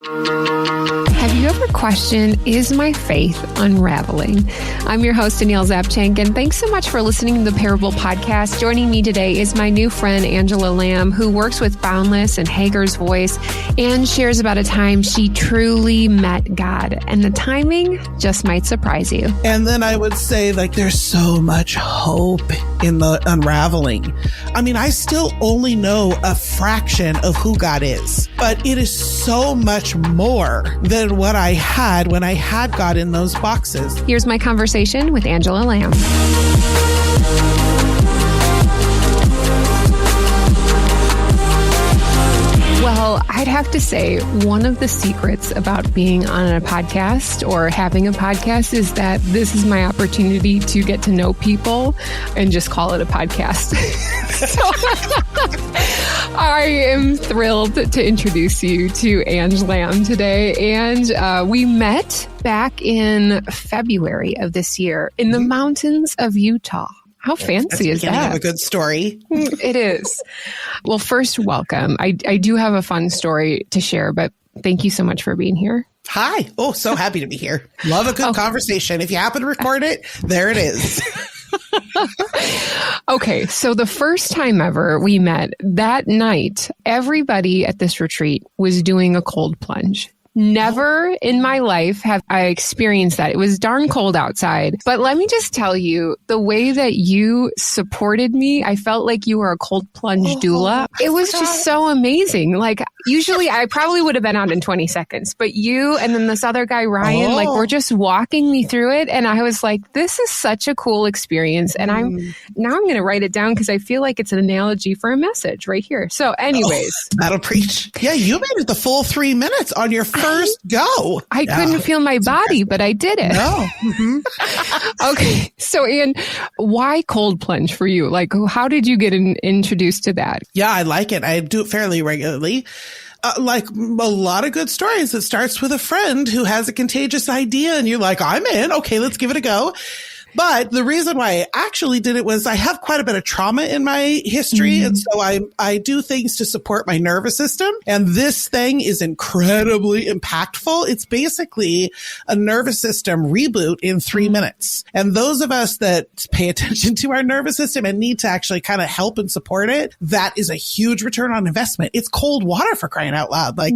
Have you ever questioned, is my faith unraveling? I'm your host, Danielle Zapchenk, and thanks so much for listening to the Parable Podcast. Joining me today is my new friend, Angela Lam, who works with Boundless and Hagar's Voice and shares about a time she truly met God. And the timing just might surprise you. And then I would say, there's so much hope in the unraveling. I mean, I still only know a fraction of who God is, but it is so much more than what I had when I had God in those boxes. Here's my conversation with Angela Lam. Well, I'd have to say one of the secrets about being on a podcast or having a podcast is that this is my opportunity to get to know people and just call it a podcast. So I am thrilled to introduce you to Ang Lam today. And we met back in February of this year in the mountains of Utah. How fancy is that? Have a good story. It is. Well, first, welcome. I do have a fun story to share, but thank you so much for being here. Hi. Oh, so happy to be here. Love a good conversation. If you happen to record it, there it is. Okay, so the first time ever we met, that night, everybody at this retreat was doing a cold plunge. Never in my life have I experienced that. It was darn cold outside. But let me just tell you, the way that you supported me, I felt like you were a cold plunge doula. It was just so amazing. Usually I probably would have been out in 20 seconds, but you and then this other guy, Ryan, were just walking me through it. And I was like, this is such a cool experience. And I'm going to write it down because I feel like it's an analogy for a message right here. So anyways. That'll preach. Yeah, you made it the full 3 minutes on your first go. I couldn't feel my body, but I did it. No. Okay. So, Ann, why cold plunge for you? How did you get introduced to that? Yeah, I like it. I do it fairly regularly. Like a lot of good stories, it starts with a friend who has a contagious idea and you're like, I'm in. Okay, let's give it a go. But the reason why I actually did it was I have quite a bit of trauma in my history. And so I do things to support my nervous system. And this thing is incredibly impactful. It's basically a nervous system reboot in 3 minutes. And those of us that pay attention to our nervous system and need to actually kind of help and support it, that is a huge return on investment. It's cold water, for crying out loud. I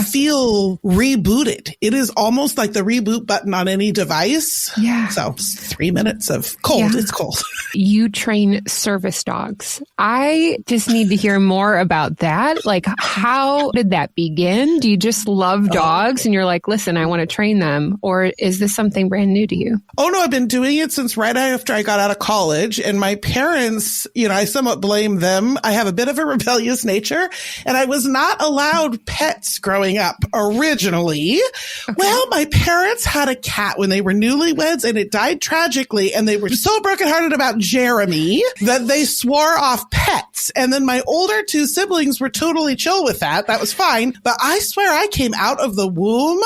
feel rebooted. It is almost like the reboot button on any device. Yeah. So 3 minutes of cold. Yeah. It's cold. You train service dogs. I just need to hear more about that. How did that begin? Do you just love dogs and you're like, listen, I want to train them? Or is this something brand new to you? Oh, no, I've been doing it since right after I got out of college. And my parents, I somewhat blame them. I have a bit of a rebellious nature and I was not allowed pets growing up originally. Okay. Well, my parents had a cat when they were newlyweds and it died tragically, and they were so brokenhearted about Jeremy that they swore off pets. And then my older two siblings were totally chill with that. That was fine. But I swear I came out of the womb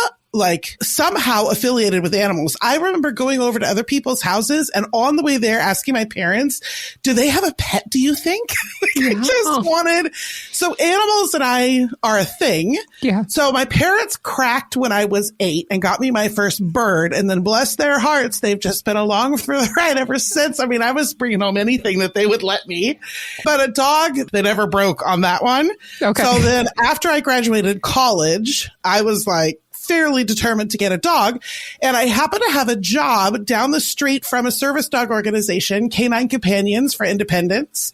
somehow affiliated with animals. I remember going over to other people's houses and on the way there asking my parents, do they have a pet, do you think? I just wanted, so animals and I are a thing. Yeah. So my parents cracked when I was 8 and got me my first bird. And then bless their hearts, they've just been along for the ride ever since. I mean, I was bringing home anything that they would let me, but a dog, they never broke on that one. Okay. So then after I graduated college, I was fairly determined to get a dog. And I happen to have a job down the street from a service dog organization, Canine Companions for Independence.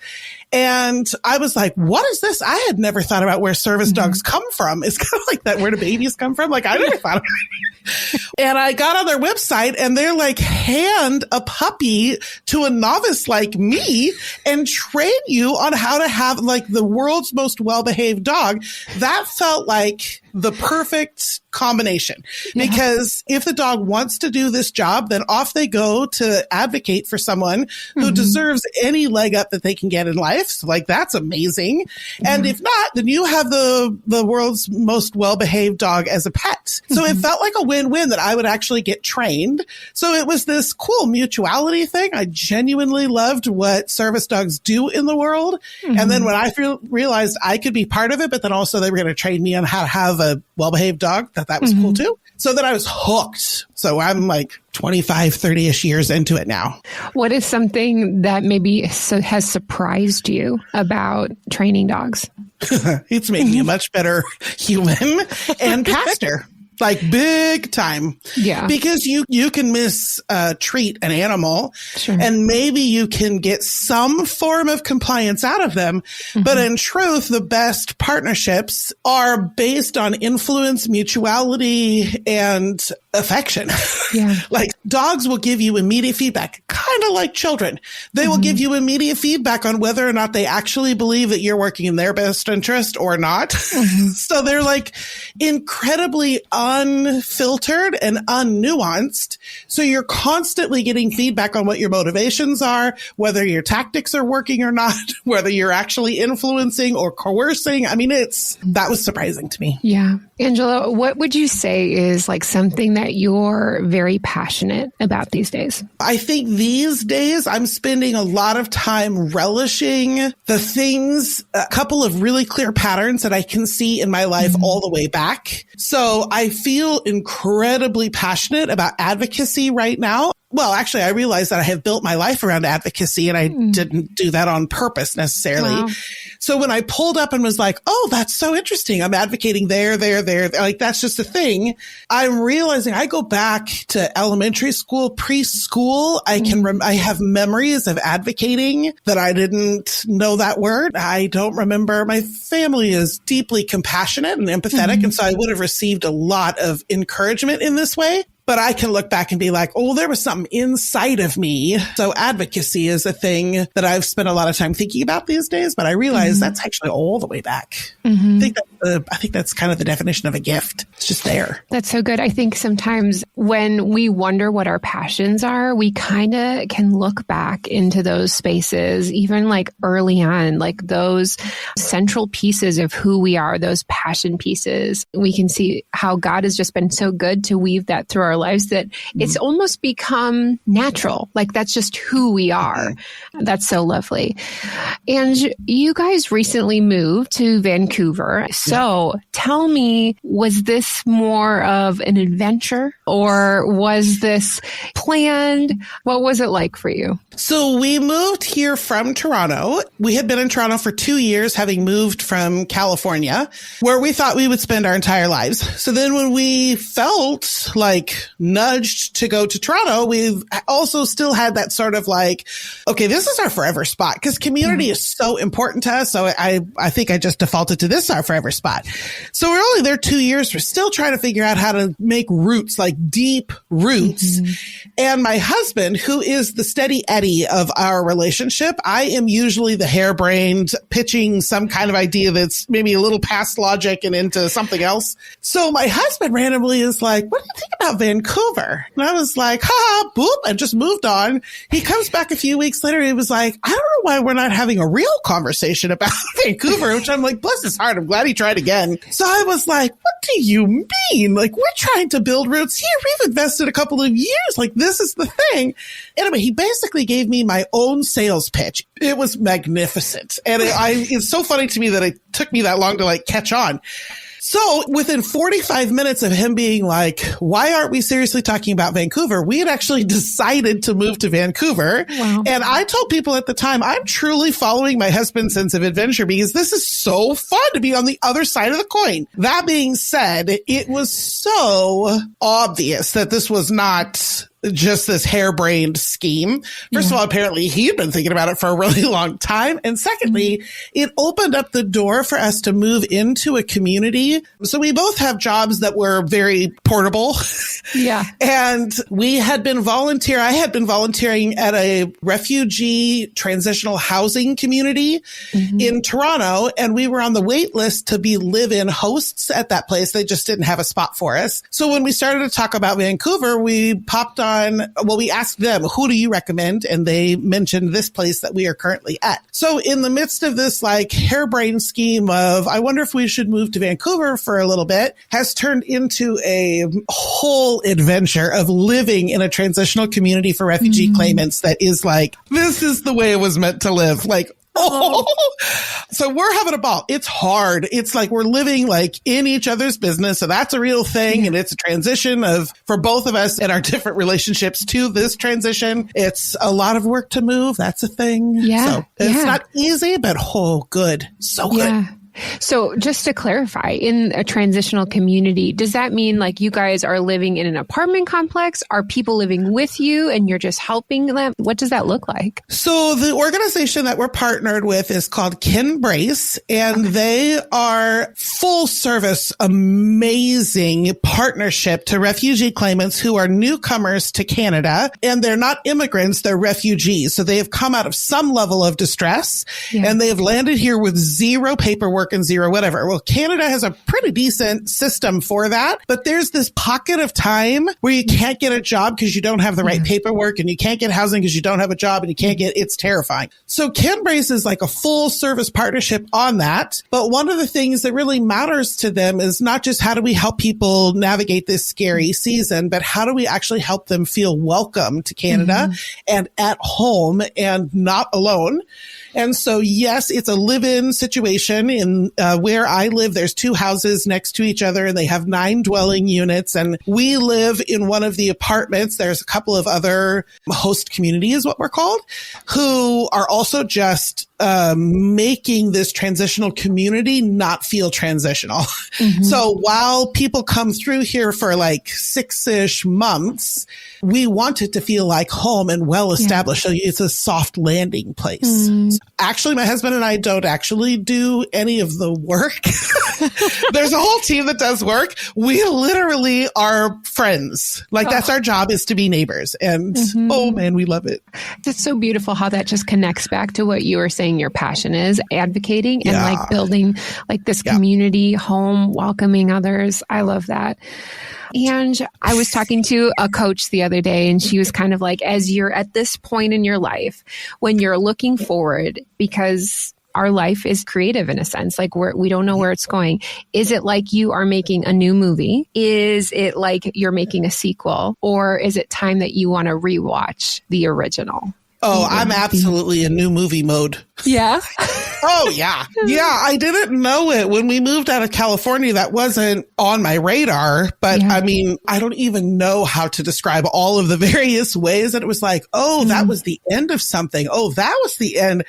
And I was like, what is this? I had never thought about where service dogs come from. It's kind of like that, where do babies come from? I never thought about it. And I got on their website and they're like, hand a puppy to a novice like me and train you on how to have the world's most well-behaved dog. That felt like the perfect combination, because if the dog wants to do this job, then off they go to advocate for someone who deserves any leg up that they can get in life. So that's amazing. And if not, then you have the world's most well-behaved dog as a pet. So it felt like a win-win. in that I would actually get trained. So it was this cool mutuality thing. I genuinely loved what service dogs do in the world. Mm-hmm. And then when I realized I could be part of it, but then also they were going to train me on how to have a well-behaved dog, that was cool too. So then I was hooked. So I'm like 25, 30-ish years into it now. What is something that maybe has surprised you about training dogs? It's made me a much better human and pastor. Like big time. Yeah. Because you can mistreat an animal and maybe you can get some form of compliance out of them. Mm-hmm. But in truth, the best partnerships are based on influence, mutuality, and affection. Yeah. Like dogs will give you immediate feedback, kind of like children. They will give you immediate feedback on whether or not they actually believe that you're working in their best interest or not. Mm-hmm. So they're like incredibly unfiltered and unnuanced. So you're constantly getting feedback on what your motivations are, whether your tactics are working or not, whether you're actually influencing or coercing. I mean, that was surprising to me. Yeah. Angela, what would you say is like something that you're very passionate about these days? I think these days I'm spending a lot of time relishing the things, a couple of really clear patterns that I can see in my life all the way back. So I feel incredibly passionate about advocacy right now. Well, actually, I realized that I have built my life around advocacy and I didn't do that on purpose necessarily. Wow. So when I pulled up and was like, oh, that's so interesting. I'm advocating there. Like, that's just a thing. I'm realizing I go back to elementary school, preschool. I have memories of advocating that I didn't know that word. I don't remember. My family is deeply compassionate and empathetic. And so I would have received a lot of encouragement in this way. But I can look back and be like, oh, there was something inside of me. So advocacy is a thing that I've spent a lot of time thinking about these days. But I realize that's actually all the way back. I think that's kind of the definition of a gift. It's just there. That's so good. I think sometimes when we wonder what our passions are, we kind of can look back into those spaces, even like early on, like those central pieces of who we are, those passion pieces. We can see how God has just been so good to weave that through our lives that it's almost become natural. Like that's just who we are. That's so lovely. And you guys recently moved to Vancouver. So tell me, was this more of an adventure or was this planned? What was it like for you? So we moved here from Toronto. We had been in Toronto for 2 years, having moved from California, where we thought we would spend our entire lives. So then when we felt like nudged to go to Toronto, we've also still had that sort of like, okay, this is our forever spot because community is so important to us. So I think I just defaulted to this our forever spot. So we're only there 2 years. We're still trying to figure out how to make roots, like deep roots. And my husband, who is the steady Eddie of our relationship, I am usually the harebrained pitching some kind of idea that's maybe a little past logic and into something else. So my husband randomly is like, what do you think about Vancouver? And I was like, ha, boop, and just moved on. He comes back a few weeks later. He was like, I don't know why we're not having a real conversation about Vancouver, which I'm like, bless his heart. I'm glad he tried again. So I was like, what do you mean? Like, we're trying to build roots here. We've invested a couple of years. Like, this is the thing. Anyway, he basically gave me my own sales pitch. It was magnificent. And it's so funny to me that it took me that long to like catch on. So within 45 minutes of him being like, why aren't we seriously talking about Vancouver? We had actually decided to move to Vancouver. Wow. And I told people at the time, I'm truly following my husband's sense of adventure because this is so fun to be on the other side of the coin. That being said, it was so obvious that this was not just this harebrained scheme. First of all, apparently he'd been thinking about it for a really long time. And secondly, it opened up the door for us to move into a community. So we both have jobs that were very portable. Yeah. And we had been I had been volunteering at a refugee transitional housing community in Toronto. And we were on the wait list to be live-in hosts at that place. They just didn't have a spot for us. So when we started to talk about Vancouver, we popped on we asked them, who do you recommend? And they mentioned this place that we are currently at. So in the midst of this like harebrained scheme of, I wonder if we should move to Vancouver for a little bit, has turned into a whole adventure of living in a transitional community for refugee claimants that is like, this is the way it was meant to live. Like, so we're having a ball. It's hard. It's like we're living like in each other's business. So that's a real thing. And it's a transition for both of us and our different relationships to this transition. It's a lot of work to move. That's a thing. Yeah. So it's not easy, but good. So good. Yeah. So just to clarify, in a transitional community, does that mean like you guys are living in an apartment complex? Are people living with you and you're just helping them? What does that look like? So the organization that we're partnered with is called Kinbrace, and they are full service, amazing partnership to refugee claimants who are newcomers to Canada, and they're not immigrants, they're refugees. So they have come out of some level of distress and they have landed here with zero paperwork and zero whatever. Well, Canada has a pretty decent system for that, but there's this pocket of time where you can't get a job because you don't have the right paperwork, and you can't get housing because you don't have a job, and you can't get, it's terrifying. So Kinbrace is like a full service partnership on that. But one of the things that really matters to them is not just how do we help people navigate this scary season, but how do we actually help them feel welcome to Canada and at home and not alone. And so, yes, it's a live-in situation. In where I live, there's 2 houses next to each other, and they have 9 dwelling units. And we live in one of the apartments. There's a couple of other host community is what we're called, who are also just making this transitional community not feel transitional. So while people come through here for like 6-ish months, we want it to feel like home and well established. So it's a soft landing place. Actually, my husband and I don't actually do any of the work. There's a whole team that does work. We literally are friends. Like that's our job, is to be neighbors. And oh man, we love it. It's so beautiful how that just connects back to what you were saying your passion is, advocating and like building like this community, home, welcoming others. I love that. And I was talking to a coach the other day, and she was kind of like, as you're at this point in your life, when you're looking forward, because our life is creative in a sense, like we don't know where it's going. Is it like you are making a new movie? Is it like you're making a sequel? Or is it time that you want to rewatch the original? Oh, I'm absolutely in new movie mode. Yeah. Oh, yeah. Yeah. I didn't know it when we moved out of California. That wasn't on my radar. But I mean, I don't even know how to describe all of the various ways that it was like, oh, that was the end of something. Oh, that was the end.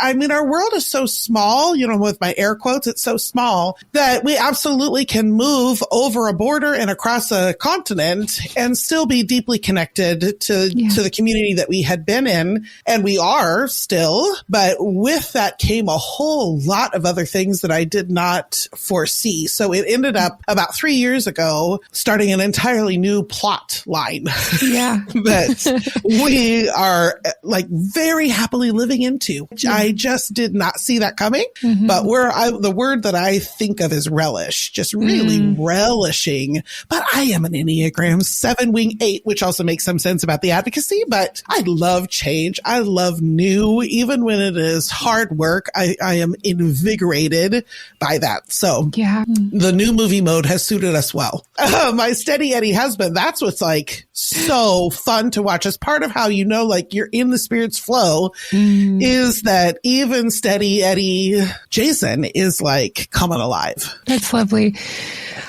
I mean, our world is so small, you know, with my air quotes, it's so small that we absolutely can move over a border and across a continent and still be deeply connected to the community that we had been in. And we are still, but with that came a whole lot of other things that I did not foresee. So it ended up about 3 years ago starting an entirely new plot line that we are like very happily living into. I just did not see that coming, but the word that I think of is relish, just really relishing. But I am an Enneagram 7 wing 8, which also makes some sense about the advocacy, but I love change. I love new, even when it is hard work. I am invigorated by that. So the new movie mode has suited us well. My steady Eddie husband, that's what's like so fun to watch as part of how, you know, like you're in the spirit's flow is that even steady Eddie Jason is like coming alive. That's lovely.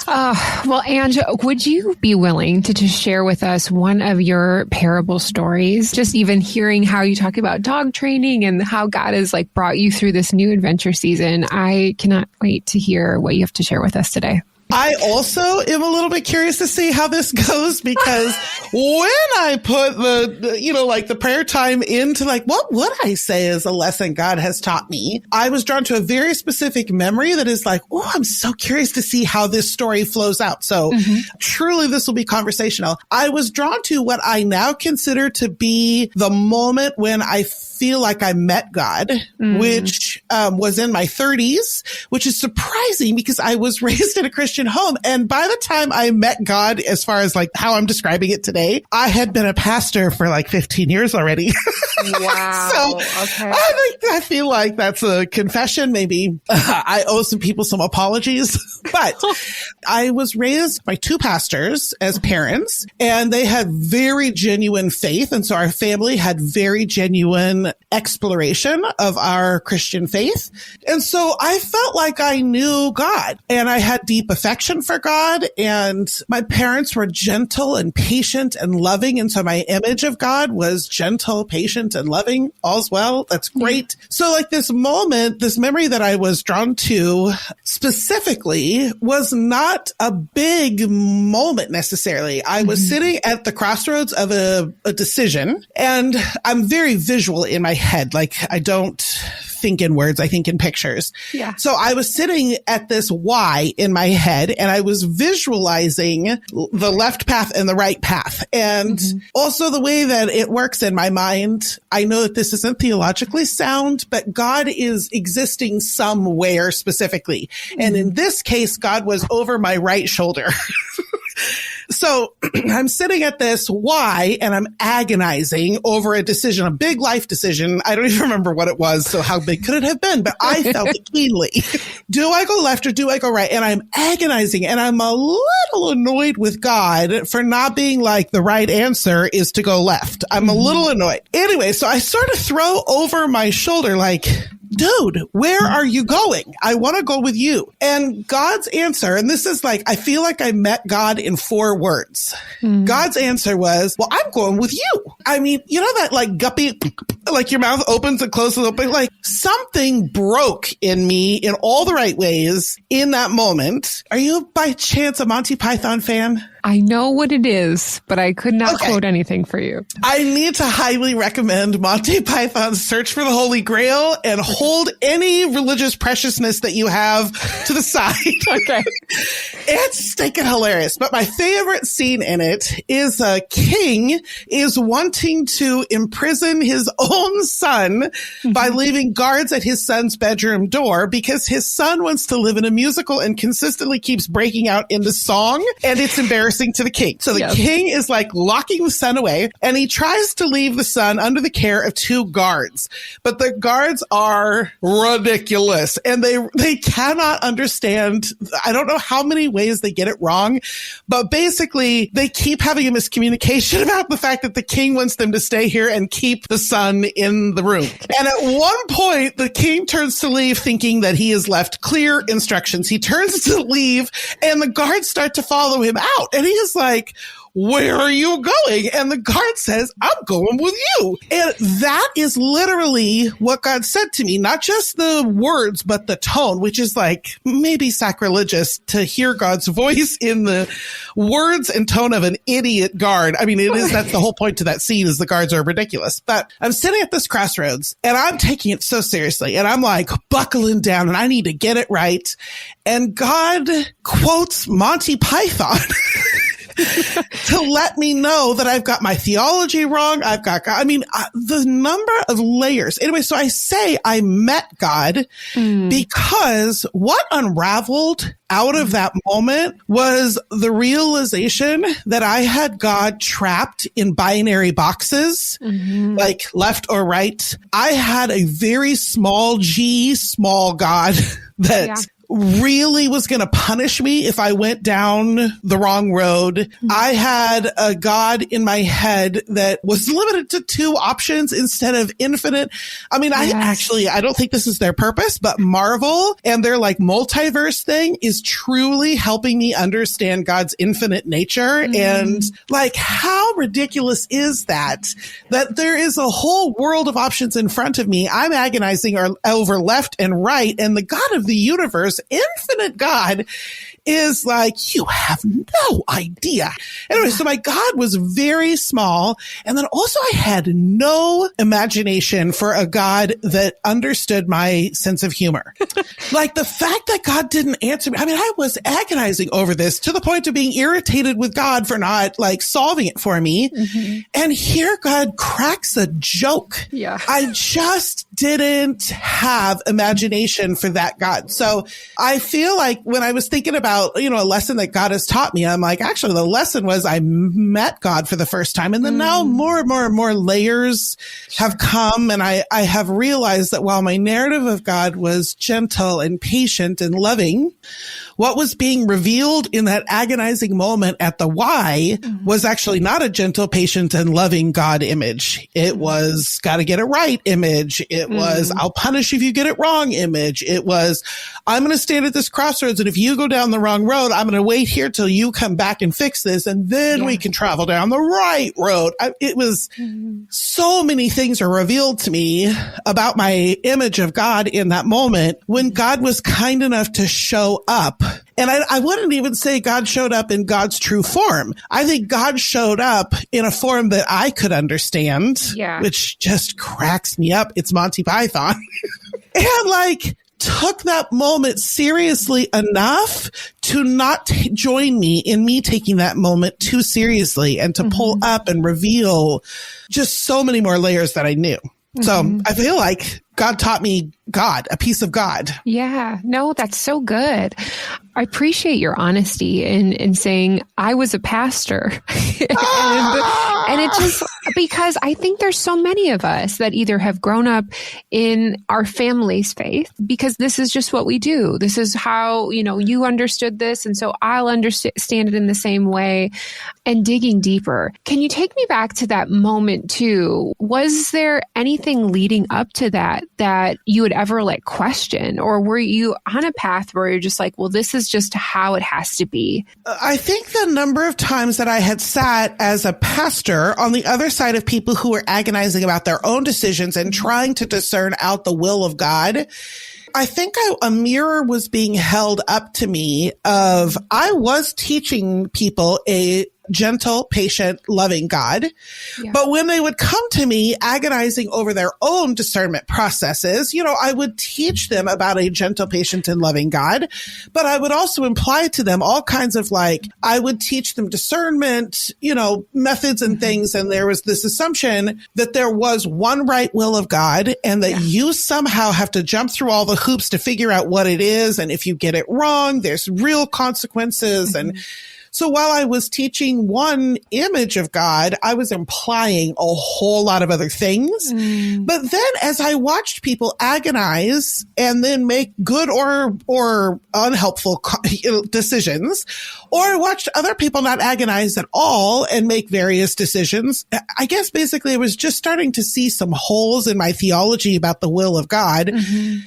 Well, Ange, would you be willing to just share with us one of your parable stories? Just even hearing how you talk about dog training and how God has like brought you through this new adventure season. I cannot wait to hear what you have to share with us today. I also am a little bit curious to see how this goes, because when I put the prayer time into like, what would I say is a lesson God has taught me? I was drawn to a very specific memory that is like, oh, I'm so curious to see how this story flows out. So truly this will be conversational. I was drawn to what I now consider to be the moment when I feel like I met God, which was in my 30s, which is surprising because I was raised in a Christian home. And by the time I met God, as far as like how I'm describing it today, I had been a pastor for like 15 years already. Wow. So okay. I feel like that's a confession. Maybe I owe some people some apologies, but I was raised by two pastors as parents, and they had very genuine faith. And so our family had very genuine exploration of our Christian faith. And so I felt like I knew God, and I had deep affection for God, and my parents were gentle and patient and loving. And so my image of God was gentle, patient, and loving. All's well. That's great. So like this moment, this memory that I was drawn to specifically was not a big moment necessarily. I was sitting at the crossroads of a decision, and I'm very visual in my head. Like I don't think in words, I think in pictures. Yeah. So I was sitting at this Y in my head, and I was visualizing the left path and the right path. And also the way that it works in my mind, I know that this isn't theologically sound, but God is existing somewhere specifically. And in this case, God was over my right shoulder. So I'm sitting at this Y, and I'm agonizing over a decision, a big life decision. I don't even remember what it was. So how big could it have been? But I felt it keenly. Do I go left or do I go right? And I'm agonizing, and I'm a little annoyed with God for not being like the right answer is to go left. I'm a little annoyed. Anyway, so I sort of throw over my shoulder like, dude, where are you going? I want to go with you. And God's answer, and this is like, I feel like I met God in 4 words. God's answer was, well, I'm going with you. I mean, you know that like guppy, like your mouth opens and closes open, like something broke in me in all the right ways in that moment. Are you by chance a Monty Python fan? I know what it is, but I could not quote anything for you. I need to highly recommend Monty Python's Search for the Holy Grail, and hold any religious preciousness that you have to the side. Okay. It's stinking hilarious. But my favorite scene in it is a king is wanting to imprison his own son by leaving guards at his son's bedroom door because his son wants to live in a musical and consistently keeps breaking out into song, and it's embarrassing to the king. So the king is like locking the son away, and he tries to leave the son under the care of 2 guards. But the guards are ridiculous, and they cannot understand. I don't know how many ways they get it wrong, but basically they keep having a miscommunication about the fact that the king wants them to stay here and keep the son in the room. And at one point, the king turns to leave thinking that he has left clear instructions. He turns to leave, and the guards start to follow him out. And he is like, where are you going? And the guard says, I'm going with you. And that is literally what God said to me. Not just the words, but the tone, which is like maybe sacrilegious to hear God's voice in the words and tone of an idiot guard. I mean, that's the whole point to that scene is the guards are ridiculous. But I'm sitting at this crossroads, and I'm taking it so seriously. And I'm like buckling down, and I need to get it right. And God quotes Monty Python. To let me know that I've got my theology wrong. The number of layers. Anyway, so I say I met God because what unraveled out of that moment was the realization that I had God trapped in binary boxes, like left or right. I had a very small G, small God that really was going to punish me if I went down the wrong road. I had a God in my head that was limited to 2 options instead of infinite. I mean, I don't think this is their purpose, but Marvel and their like multiverse thing is truly helping me understand God's infinite nature. And like, how ridiculous is that there is a whole world of options in front of me. I'm agonizing over left and right, and the God of the universe, infinite God, is like, you have no idea. Anyway, so my God was very small. And then also I had no imagination for a God that understood my sense of humor. Like the fact that God didn't answer me. I mean, I was agonizing over this to the point of being irritated with God for not like solving it for me. Mm-hmm. And here God cracks a joke. Yeah. I just didn't have imagination for that God. So I feel like when I was thinking about, a lesson that God has taught me, I'm like, actually the lesson was I met God for the first time. And then now more and more and more layers have come. And I have realized that while my narrative of God was gentle and patient and loving, what was being revealed in that agonizing moment at the why was actually not a gentle, patient, and loving God image. It was got to get it right image. It was I'll punish if you get it wrong image. It was I'm going to stand at this crossroads, and if you go down the wrong road, I'm going to wait here till you come back and fix this, and then we can travel down the right road. It was so many things are revealed to me about my image of God in that moment when God was kind enough to show up. And I wouldn't even say God showed up in God's true form. I think God showed up in a form that I could understand, which just cracks me up. It's Monty Python. And took that moment seriously enough to not join me in me taking that moment too seriously and to pull up and reveal just so many more layers that I knew. So I feel like God taught me God, a piece of God. Yeah, no, that's so good. I appreciate your honesty in saying I was a pastor. and it just, because I think there's so many of us that either have grown up in our family's faith, because this is just what we do. This is how, you understood this. And so I'll understand it in the same way, and digging deeper. Can you take me back to that moment too? Was there anything leading up to that you would ever question, or were you on a path where you're just like, well, this is just how it has to be? I think the number of times that I had sat as a pastor on the other side of people who were agonizing about their own decisions and trying to discern out the will of God, I think a mirror was being held up to me of I was teaching people a gentle, patient, loving God. Yeah. But when they would come to me agonizing over their own discernment processes, I would teach them about a gentle, patient, and loving God. But I would also imply to them all kinds of I would teach them discernment, methods and things. And there was this assumption that there was one right will of God and that you somehow have to jump through all the hoops to figure out what it is. And if you get it wrong, there's real consequences. And so while I was teaching one image of God, I was implying a whole lot of other things. But then as I watched people agonize and then make good or unhelpful decisions, or I watched other people not agonize at all and make various decisions, I guess basically I was just starting to see some holes in my theology about the will of God,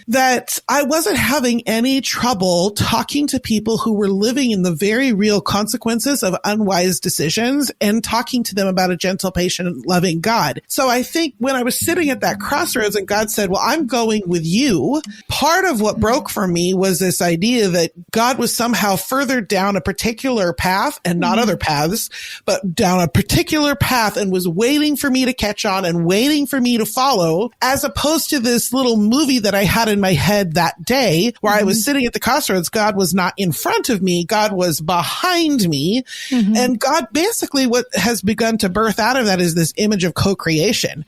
that I wasn't having any trouble talking to people who were living in the very real consequences of unwise decisions and talking to them about a gentle, patient, loving God. So I think when I was sitting at that crossroads and God said, well, I'm going with you, part of what broke for me was this idea that God was somehow further down a particular path and not other paths, but down a particular path and was waiting for me to catch on and waiting for me to follow, as opposed to this little movie that I had in my head that day where I was sitting at the crossroads. God was not in front of me. God was behind me. And God, basically what has begun to birth out of that is this image of co-creation.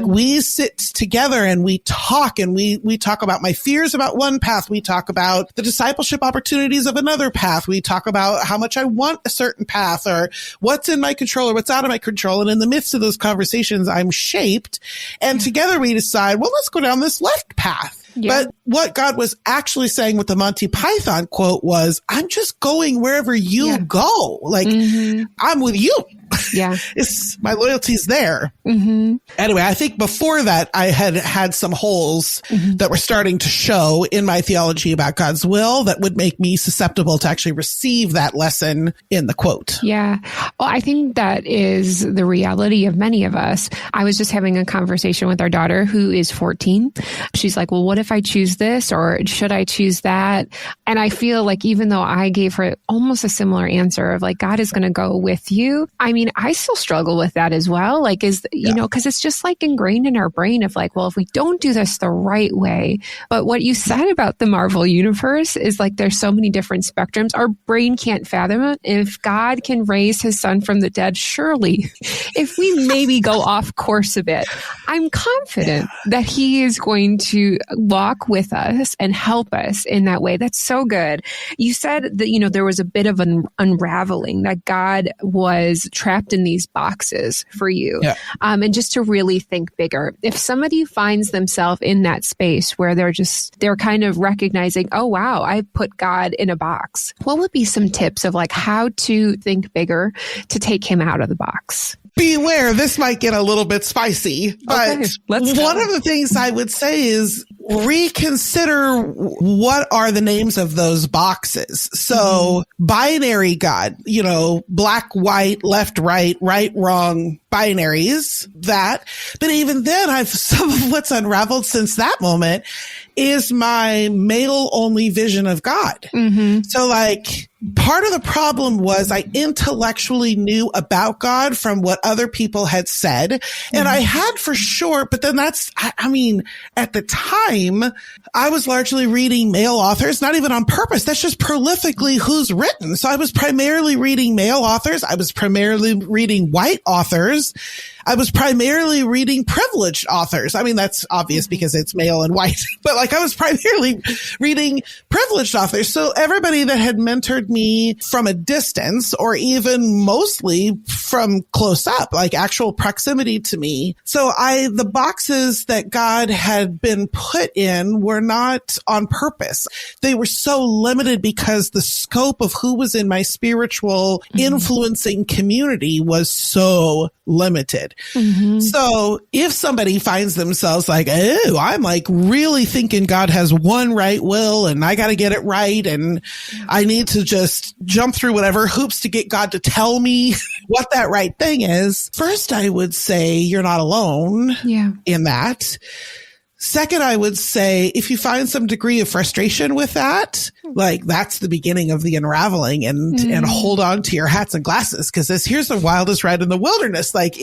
We sit together and we talk about my fears about one path. We talk about the discipleship opportunities of another path. We talk about how much I want a certain path or what's in my control or what's out of my control. And in the midst of those conversations, I'm shaped. And together we decide, well, let's go down this left path. Yeah. But what God was actually saying with the Monty Python quote was, I'm just going wherever you go. I'm with you. Yeah. My loyalty's there. Mm-hmm. Anyway, I think before that, I had some holes that were starting to show in my theology about God's will that would make me susceptible to actually receive that lesson in the quote. Yeah. Well, I think that is the reality of many of us. I was just having a conversation with our daughter who is 14. She's like, well, what if I choose this or should I choose that? And I feel like even though I gave her almost a similar answer of like, God is going to go with you. I mean, I still struggle with that as well. Like, you know, because it's just like ingrained in our brain of like, well, if we don't do this the right way, but what you said about the Marvel universe is like, there's so many different spectrums. Our brain can't fathom it. If God can raise his son from the dead, surely if we maybe go off course a bit, I'm confident that he is going to walk with us and help us in that way. That's so good. You said that, you know, there was a bit of an unraveling, that God was trapped in these boxes for you. Yeah. And just to really think bigger. If somebody finds themselves in that space where they're kind of recognizing, oh, wow, I put God in a box. What would be some tips of like how to think bigger to take him out of the box? Beware, this might get a little bit spicy, but one of the things I would say is reconsider what are the names of those boxes. So binary God, you know, black, white, left, right, wrong, binaries, that. But even then, some of what's unraveled since that moment is my male only vision of God. So like, part of the problem was I intellectually knew about God from what other people had said. And I had for sure, but then I mean, at the time, I was largely reading male authors, not even on purpose. That's just prolifically who's written. So I was primarily reading male authors. I was primarily reading white authors. I was primarily reading privileged authors. I mean, that's obvious because it's male and white, but like I was primarily reading privileged authors. So everybody that had mentored me from a distance or even mostly from close up, like actual proximity to me. So the boxes that God had been put in were not on purpose. They were so limited because the scope of who was in my spiritual influencing community was so limited. So if somebody finds themselves like, oh, I'm like really thinking God has one right will and I got to get it right. And I need to just jump through whatever hoops to get God to tell me what that right thing is. First, I would say you're not alone in that. Second, I would say if you find some degree of frustration with that, like that's the beginning of the unraveling and hold on to your hats and glasses because here's the wildest ride in the wilderness. Like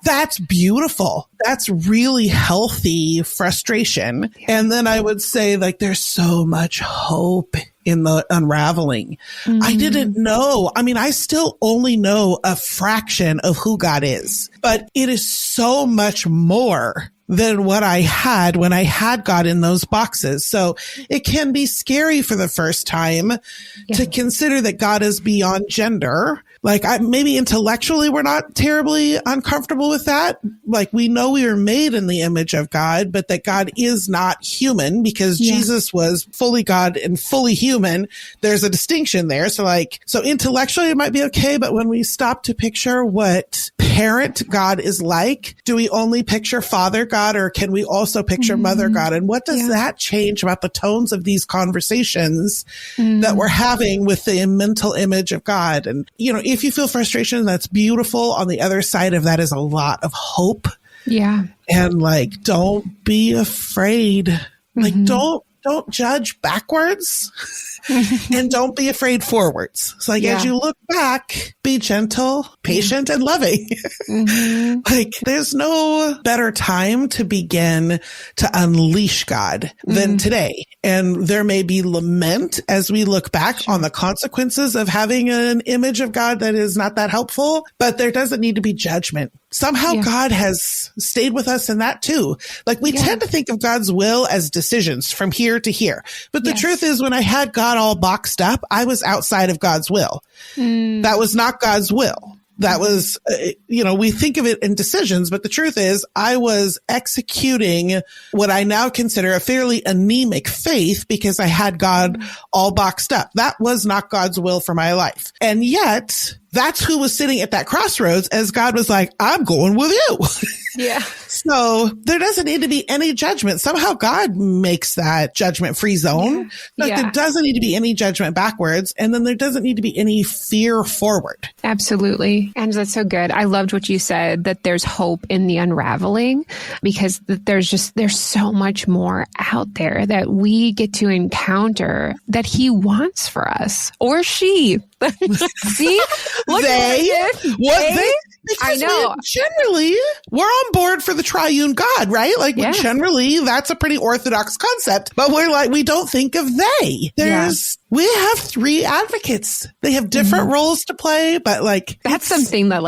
that's beautiful. That's really healthy frustration. And then I would say like there's so much hope in the unraveling. I didn't know. I mean, I still only know a fraction of who God is, but it is so much more than what I had when I had God in those boxes. So it can be scary for the first time to consider that God is beyond gender. Like maybe intellectually we're not terribly uncomfortable with that. Like we know we were made in the image of God, but that God is not human because Jesus was fully God and fully human. There's a distinction there. So intellectually it might be okay. But when we stop to picture what parent God is like, do we only picture father God or can we also picture mother God? And what does that change about the tones of these conversations that we're having with the mental image of God? And, you know, if you feel frustration, that's beautiful. On the other side of that is a lot of hope. Yeah. And like, don't be afraid. Like, don't judge backwards and don't be afraid forwards. So like, as you look back, be gentle, patient, and loving. Like there's no better time to begin to unleash God than today. And there may be lament as we look back on the consequences of having an image of God that is not that helpful, but there doesn't need to be judgment. Somehow God has stayed with us in that too. Like we tend to think of God's will as decisions from here to here. But the truth is when I had God all boxed up, I was outside of God's will. That was not God's will. That was, we think of it in decisions, but the truth is I was executing what I now consider a fairly anemic faith because I had God all boxed up. That was not God's will for my life. And yet that's who was sitting at that crossroads as God was like, I'm going with you. Yeah. So there doesn't need to be any judgment. Somehow God makes that judgment-free zone. There doesn't need to be any judgment backwards. And then there doesn't need to be any fear forward. Absolutely. And that's so good. I loved what you said, that there's hope in the unraveling, because there's so much more out there that we get to encounter that he wants for us, or she. See? Look they? Because I know. We're on board for the triune God, right? Like generally that's a pretty orthodox concept, but we're like, we don't think of they. We have three advocates. They have different roles to play, but like that's something that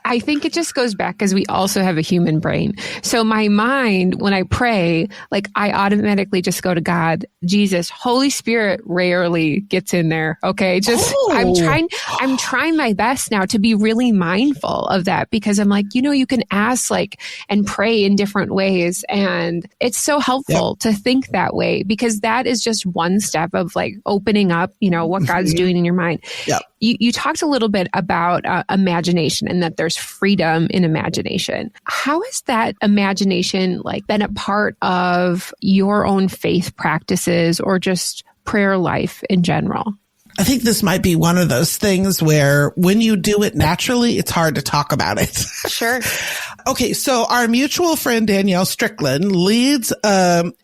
I think it just goes back because we also have a human brain. So my mind, when I pray, I automatically just go to God, Jesus. Holy Spirit rarely gets in there. Okay. I'm trying my best now to be really mindful of that, because I'm like, you can ask and pray in different ways. And it's so helpful to think that way, because that is just one step of opening up, what God's doing in your mind. Yep. You talked a little bit about imagination, and that there's freedom in imagination. How has that imagination been a part of your own faith practices or just prayer life in general? I think this might be one of those things where when you do it naturally, it's hard to talk about it. Sure. Okay. So our mutual friend, Danielle Strickland, leads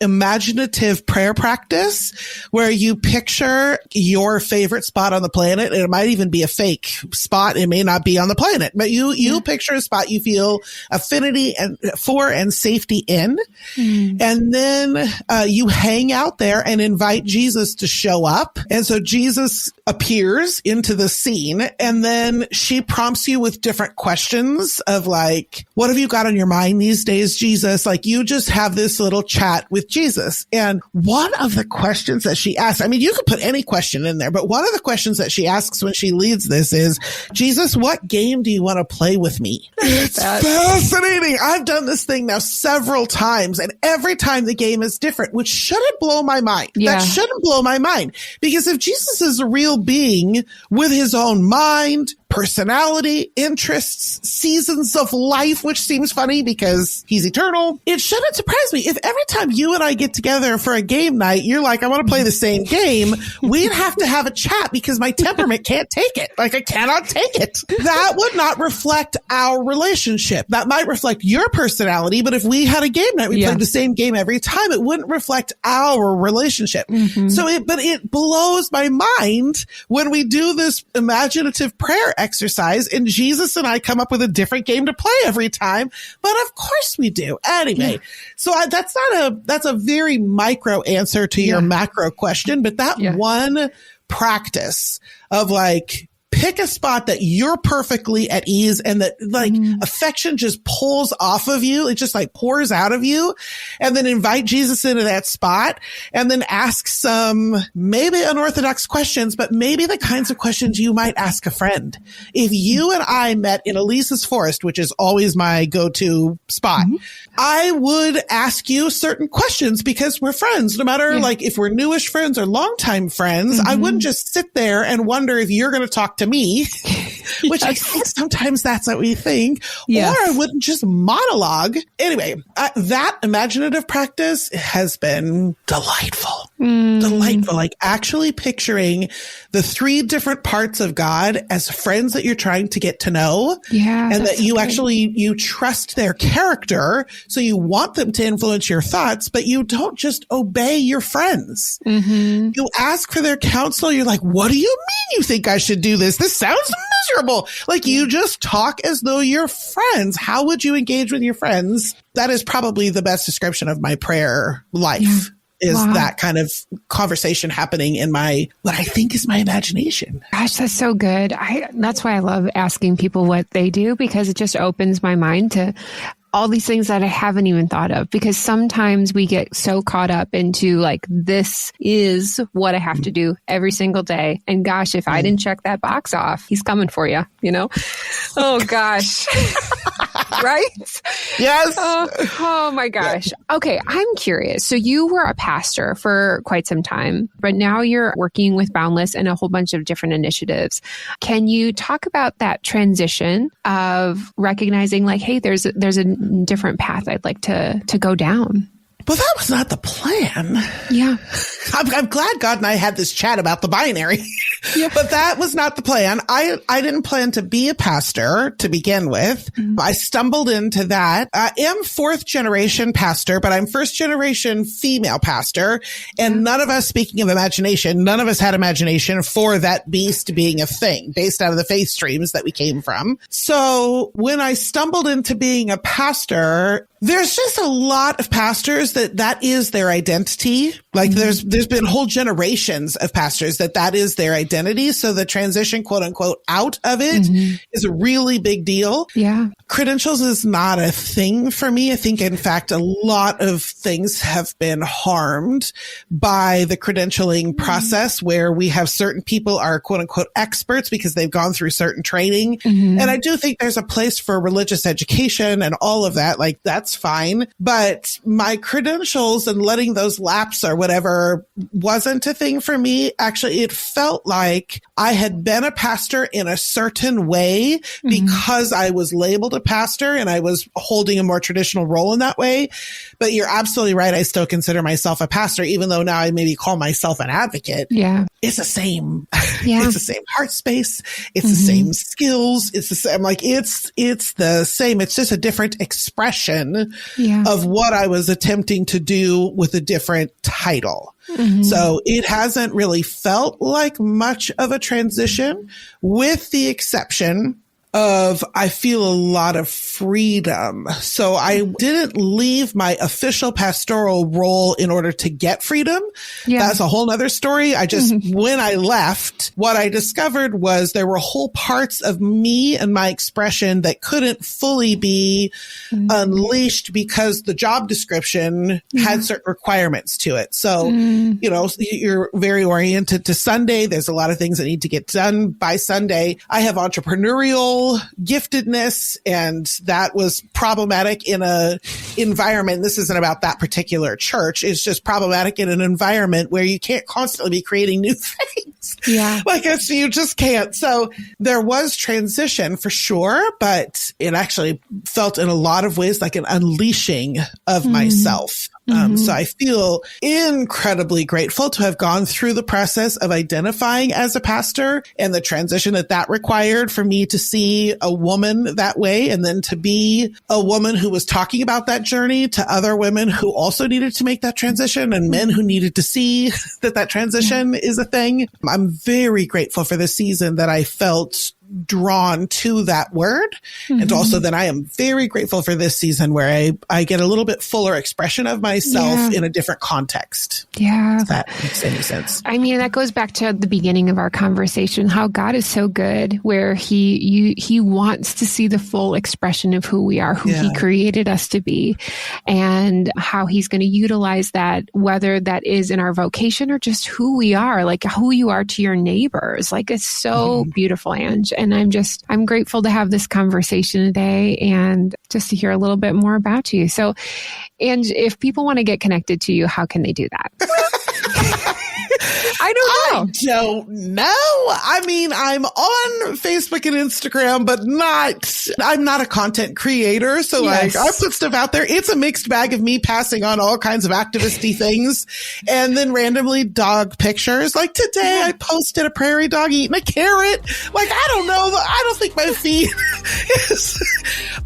imaginative prayer practice where you picture your favorite spot on the planet. And it might even be a fake spot. It may not be on the planet, but you picture a spot you feel affinity for and safety in. And then you hang out there and invite Jesus to show up. And so Jesus appears into the scene, and then she prompts you with different questions of what have you got on your mind these days, Jesus? You just have this little chat with Jesus. And one of the questions that she asks, you could put any question in there, but one of the questions that she asks when she leads this is, Jesus, what game do you want to play with me? It's fascinating. I've done this thing now several times, and every time the game is different, which shouldn't blow my mind. Yeah. That shouldn't blow my mind, because if Jesus is a real being with his own mind, personality, interests, seasons of life, which seems funny because he's eternal, it shouldn't surprise me if every time you and I get together for a game night, you're like, I want to play the same game. We'd have to have a chat because my temperament can't take it. I cannot take it. That would not reflect our relationship. That might reflect your personality, but if we had a game night, we played the same game every time, it wouldn't reflect our relationship. But it blows my mind when we do this imaginative prayer exercise and Jesus and I come up with a different game to play every time. But of course we do. Anyway, so that's a very micro answer to your macro question, but that one practice of pick a spot that you're perfectly at ease and that affection just pulls off of you. It just pours out of you, and then invite Jesus into that spot and then ask some maybe unorthodox questions, but maybe the kinds of questions you might ask a friend. If you and I met in Elisa's Forest, which is always my go-to spot, I would ask you certain questions because we're friends. No matter if we're newish friends or longtime friends, I wouldn't just sit there and wonder if you're going to talk to me, which I think sometimes that's what we think, or I wouldn't just monologue. Anyway, that imaginative practice has been delightful. Delightful. Actually picturing the three different parts of God as friends that you're trying to get to know. Yeah. And that you trust their character. So you want them to influence your thoughts, but you don't just obey your friends. You ask for their counsel. You're like, what do you mean you think I should do this? This sounds miserable. You just talk as though you're friends. How would you engage with your friends? That is probably the best description of my prayer life. Is that kind of conversation happening in what I think is my imagination. Gosh, that's so good. That's why I love asking people what they do, because it just opens my mind to all these things that I haven't even thought of, because sometimes we get so caught up into like, this is what I have to do every single day. And gosh, if I didn't check that box off, he's coming for you, you know? Oh gosh. Right? Yes. Oh my gosh. Okay. I'm curious. So you were a pastor for quite some time, but now you're working with Boundless and a whole bunch of different initiatives. Can you talk about that transition of recognizing like, hey, there's a different path I'd like to go down? Well, that was not the plan. Yeah. I'm glad God and I had this chat about the binary, but that was not the plan. I didn't plan to be a pastor to begin with. Mm-hmm. I stumbled into that. I am fourth generation pastor, but I'm first generation female pastor. And none of us, speaking of imagination, none of us had imagination for that beast being a thing based out of the faith streams that we came from. So when I stumbled into being a pastor, there's just a lot of pastors that is their identity. Like there's been whole generations of pastors that is their identity. So the transition, quote unquote, out of it is a really big deal. Yeah. Credentials is not a thing for me. I think, in fact, a lot of things have been harmed by the credentialing process, where we have certain people are, quote unquote, experts because they've gone through certain training. And I do think there's a place for religious education and all of that. Like, that's fine. But my credentials and letting those lapse or whatever wasn't a thing for me. Actually, it felt like I had been a pastor in a certain way because I was labeled a pastor and I was holding a more traditional role in that way. But you're absolutely right. I still consider myself a pastor, even though now I maybe call myself an advocate. Yeah. It's the same. Yeah. It's the same heart space. It's the same skills. It's the same, like, it's the same. It's just a different expression of what I was attempting to do with a different title. So it hasn't really felt like much of a transition, with the exception of I feel a lot of freedom. So I didn't leave my official pastoral role in order to get freedom. That's a whole nother story. I just, when I left, what I discovered was there were whole parts of me and my expression that couldn't fully be unleashed because the job description had certain requirements to it. So, you know, you're very oriented to Sunday. There's a lot of things that need to get done by Sunday. I have entrepreneurial giftedness, and that was problematic in a environment. This isn't about that particular church. It's just problematic in an environment where you can't constantly be creating new things. Like, you just can't. So there was transition for sure, but it actually felt in a lot of ways like an unleashing of myself. So I feel incredibly grateful to have gone through the process of identifying as a pastor and the transition that required for me to see a woman that way, and then to be a woman who was talking about that journey to other women who also needed to make that transition, and men who needed to see that transition is a thing. I'm very grateful for the season that I felt drawn to that word. And also that I am very grateful for this season where I get a little bit fuller expression of myself in a different context. If that makes any sense. I mean, that goes back to the beginning of our conversation, how God is so good, where he wants to see the full expression of who we are, who he created us to be, and how he's going to utilize that, whether that is in our vocation or just who we are, like who you are to your neighbors. Like, it's so beautiful, Ange. And I'm grateful to have this conversation today and just to hear a little bit more about you. So, and if people want to get connected to you, how can they do that? I don't know. I mean, I'm on Facebook and Instagram, but I'm not a content creator. So like, I put stuff out there. It's a mixed bag of me passing on all kinds of activisty things and then randomly dog pictures. Like today I posted a prairie dog eating a carrot. Like, I don't know. I don't think my feed is,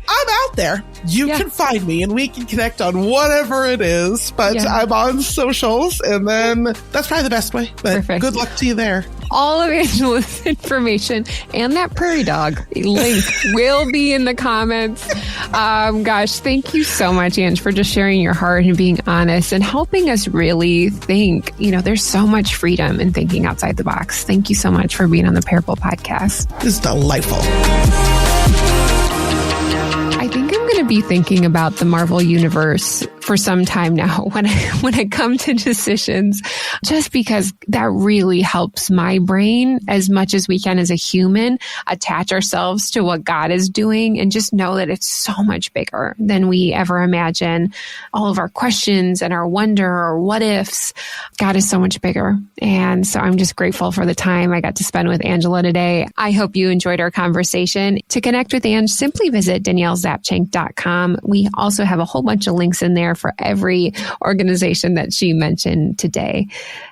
I'm out there. You can find me and we can connect on whatever it is, but I'm on socials, and then that's probably the best way. But perfect. Good luck to you there. All of Angela's information and that prairie dog link will be in the comments. Gosh, thank you so much, Ange, for just sharing your heart and being honest and helping us really think. You know, there's so much freedom in thinking outside the box. Thank you so much for being on the Parable Podcast. This is delightful. I think I'm going to be thinking about the Marvel Universe for some time now when I come to decisions, just because that really helps my brain as much as we can as a human attach ourselves to what God is doing and just know that it's so much bigger than we ever imagine. All of our questions and our wonder or what ifs, God is so much bigger. And so I'm just grateful for the time I got to spend with Angela today. I hope you enjoyed our conversation. To connect with Ange, simply visit DanielleZapchenk.com. We also have a whole bunch of links in there for every organization that she mentioned today.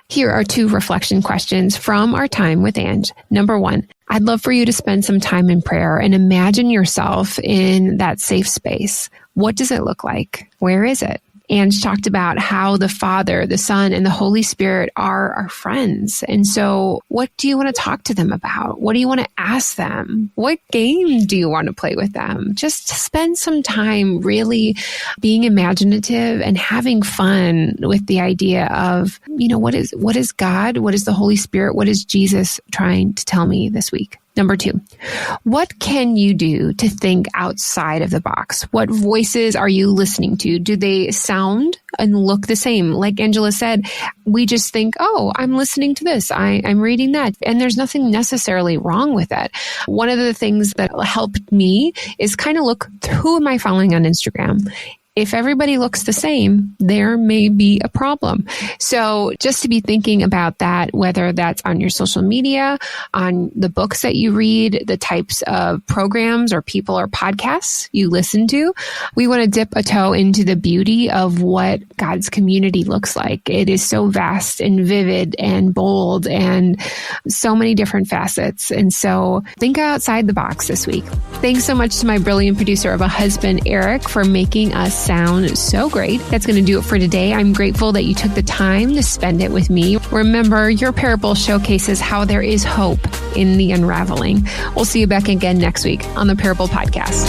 Here are 2 reflection questions from our time with Ange. Number 1, I'd love for you to spend some time in prayer and imagine yourself in that safe space. What does it look like? Where is it? Ange talked about how the Father, the Son, and the Holy Spirit are our friends. And so what do you want to talk to them about? What do you want to ask them? What game do you want to play with them? Just spend some time really being imaginative and having fun with the idea of, what is God? What is the Holy Spirit? What is Jesus trying to tell me this week? Number 2, what can you do to think outside of the box? What voices are you listening to? Do they sound and look the same? Like Angela said, we just think, oh, I'm listening to this. I'm reading that. And there's nothing necessarily wrong with that. One of the things that helped me is kind of look, who am I following on Instagram? If everybody looks the same, there may be a problem. So just to be thinking about that, whether that's on your social media, on the books that you read, the types of programs or people or podcasts you listen to, we want to dip a toe into the beauty of what God's community looks like. It is so vast and vivid and bold and so many different facets. And so think outside the box this week. Thanks so much to my brilliant producer of a husband, Eric, for making us sound so great. That's going to do it for today. I'm grateful that you took the time to spend it with me. Remember, your parable showcases how there is hope in the unraveling. We'll see you back again next week on the Parable Podcast.